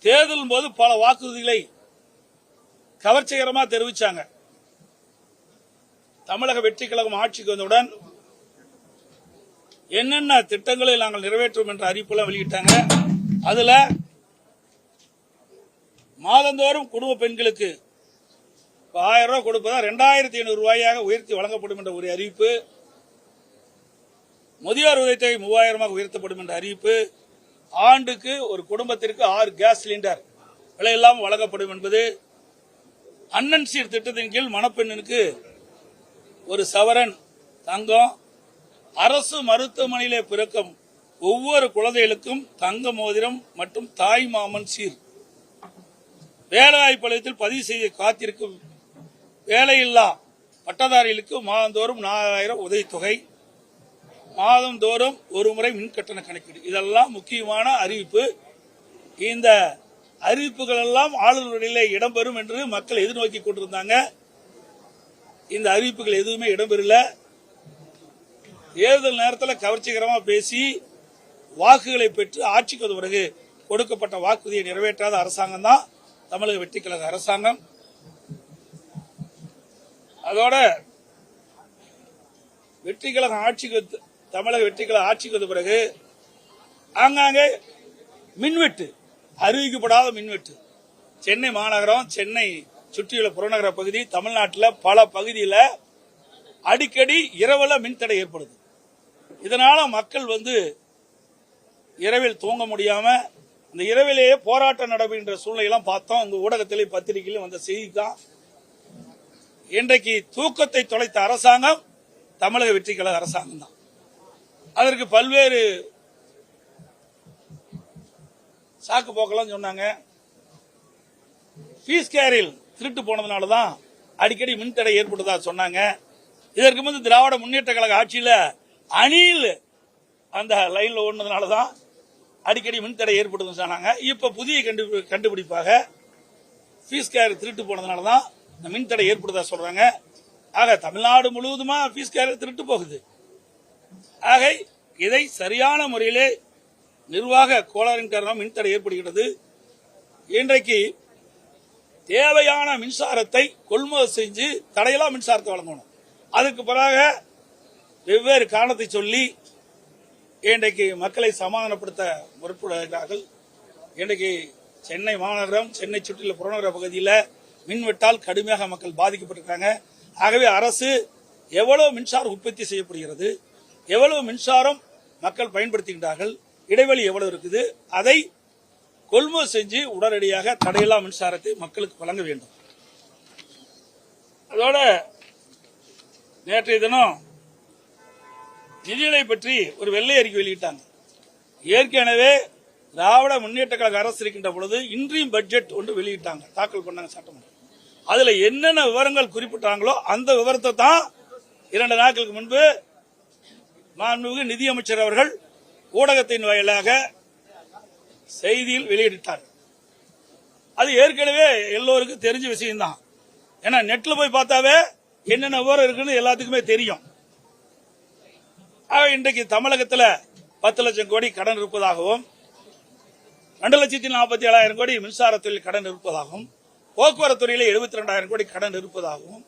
தேர்தலின் போது பல வாக்குறுதிகளை கவர்ச்சிகரமாக தெரிவிச்சாங்க. தமிழக வெற்றி கழகம் ஆட்சிக்கு வந்தவுடன் என்னென்ன திட்டங்களை நாங்கள் நிறைவேற்றும் என்ற அறிவிப்பெல்லாம் வெளியிட்டாங்க. அதுல மாதந்தோறும் குடும்ப பெண்களுக்கு 1000 ரூபாய் கொடுப்பதா 2500 ரூபாயாக உயர்த்தி வழங்கப்படும் என்ற ஒரு அறிவிப்பு, முதியோர் உதவித்தொகை 3000 உயர்த்தப்படும் என்ற அறிவிப்பு, ஆண்டுக்கு ஒரு குடும்பத்திற்கு 6 கேஸ் சிலிண்டர் விலையில்லாமல் வழங்கப்படும் என்பது, அண்ணன் சீர் திட்டத்தின் கீழ் மணப்பெண்ணுக்கு ஒரு சவரன் தங்கம், அரசு மருத்துவமனையிலே பிறக்கும் ஒவ்வொரு குழந்தைகளுக்கும் தங்க மோதிரம் மற்றும் தாய் மாமன் சீர், வேலைவாய்ப்பு மையத்தில் பதிவு செய்து காத்திருக்கும் வேலையில்லா பட்டதாரிகளுக்கு மாதந்தோறும் 4000 உதவித்தொகை, மாதந்தோறும் ஒரு முறை மின் கட்டண கணக்கீடு, இதெல்லாம் முக்கியமான அறிவிப்பு. இந்த அறிவிப்புகள் எல்லாம் ஆளுநர்களிலே இடம்பெறும் என்று மக்கள் எதிர்நோக்கி கொண்டிருந்தாங்க. இந்த அறிவிப்புகள் எதுவுமே இடம்பெறல. தேர்தல் நேரத்தில் கவர்ச்சிகரமாக பேசி வாக்குகளை பெற்று ஆட்சிக்கு வந்த பிறகு கொடுக்கப்பட்ட வாக்குறுதியை நிறைவேற்றாத அரசாங்கம் தான் தமிழக வெற்றி கழக அரசாங்கம். அதோட வெற்றி கழகம் தமிழக வெற்றி கழக ஆட்சிக்கு வந்த பிறகு ஆங்காங்கே மின்வெட்டு, அறிவிக்கப்படாத மின்வெட்டு, சென்னை மாநகரம், சென்னை சுற்றியுள்ள புறநகர பகுதி, தமிழ்நாட்டில் பல பகுதியில் அடிக்கடி இரவுல மின்தடை ஏற்படுது. இதனால மக்கள் இரவில் தூங்க முடியாம இந்த இரவிலேயே போராட்டம் நடைபெறுகின்ற சூழ்நிலையெல்லாம் பார்த்தோம். உங்க ஊடகத்திலும் பத்திரிகையிலும் வந்த செய்தி தான். இன்றைக்கு தூக்கத்தை தொலைத்த அரசாங்கம் தமிழக வெற்றி கழக அரசாங்கம் தான். அதற்கு பல்வேறு சாக்கு போக்கெல்லாம் சொன்னாங்க. பீஸ் கேரில் திருட்டு போனதுனாலதான் அடிக்கடி மின்தடை ஏற்பட்டதா சொன்னாங்க. இதற்கு முன்பு திராவிட முன்னேற்ற கழக ஆட்சியில் அணில் அந்த லைன்ல ஓடுனதுனாலதான் அடிக்கடி மின்தடை ஏற்பட்டது சொன்னாங்க. இப்ப புதிய கண்டுபிடிப்பாக பீஸ் கேரி திருட்டு போனதுனாலதான் இந்த மின்தடை ஏற்படுதா சொல்றாங்க. ஆக தமிழ்நாடு முழுவதுமா பீஸ் கேரி திருட்டு போகுது. ஆக இதை சரியான முறையிலே நிர்வாக கோளாறின் காரணம் மின்தடை ஏற்படுகிறது. இன்றைக்கு தேவையான மின்சாரத்தை கொள்முதல் செஞ்சு தடையெல்லாம் மின்சாரத்தை வழங்கணும். அதுக்கு பிறகு வெவ்வேறு காரணத்தை சொல்லி இன்றைக்கு மக்களை சமாதானப்படுத்த முற்படுகிறார்கள். இன்றைக்கு சென்னை மாநகரம், சென்னை சுற்றியுள்ள புறநகர பகுதியில் மின்வெட்டால் கடுமையாக மக்கள் பாதிக்கப்பட்டிருக்காங்க. ஆகவே அரசு எவ்வளவு மின்சாரம் உற்பத்தி செய்யப்படுகிறது, எவ்வளவு மின்சாரம் மக்கள் பயன்படுத்துகின்றார்கள், இடைவெளி எவ்வளவு இருக்குது, அதை கொள்முதல் செஞ்சு உடனடியாக தடையில்லா மின்சாரத்தை மக்களுக்கு வழங்க வேண்டும். அதோட நேற்றைய தினம் நிதிநிலை பற்றி ஒரு வெள்ளை அறிக்கை வெளியிட்டாங்க. ஏற்கனவே திராவிட முன்னேற்ற கழக அரசு இருக்கின்ற பொழுது இன்றையும் பட்ஜெட் ஒன்று வெளியிட்டாங்க, தாக்கல் பண்ணாங்க சட்டமன்றம். அதுல என்னென்ன விவரங்கள் குறிப்பிட்டாங்களோ அந்த விவரத்தை தான் 2 நாட்களுக்கு முன்பு மாண்புமிகு நிதியமைச்சர் அவர்கள் ஊடகத்தின் வாயிலாக செய்தியில் வெளியிட்டார். அது ஏற்கனவே எல்லோருக்கும் தெரிஞ்ச விஷயம்தான். ஏன்னா நெட்ல போய் பார்த்தாவே என்னென்ன விவரம் இருக்குன்னு எல்லாத்துக்குமே தெரியும். இன்றைக்கு தமிழகத்தில் 10 லட்சம் கோடி கடன் இருப்பதாகவும், 2,47,000 கோடி மின்சாரத்துறையில் கடன் இருப்பதாகவும், போக்குவரத்து துறையில் 72,000 கோடி கடன் இருப்பதாகவும்,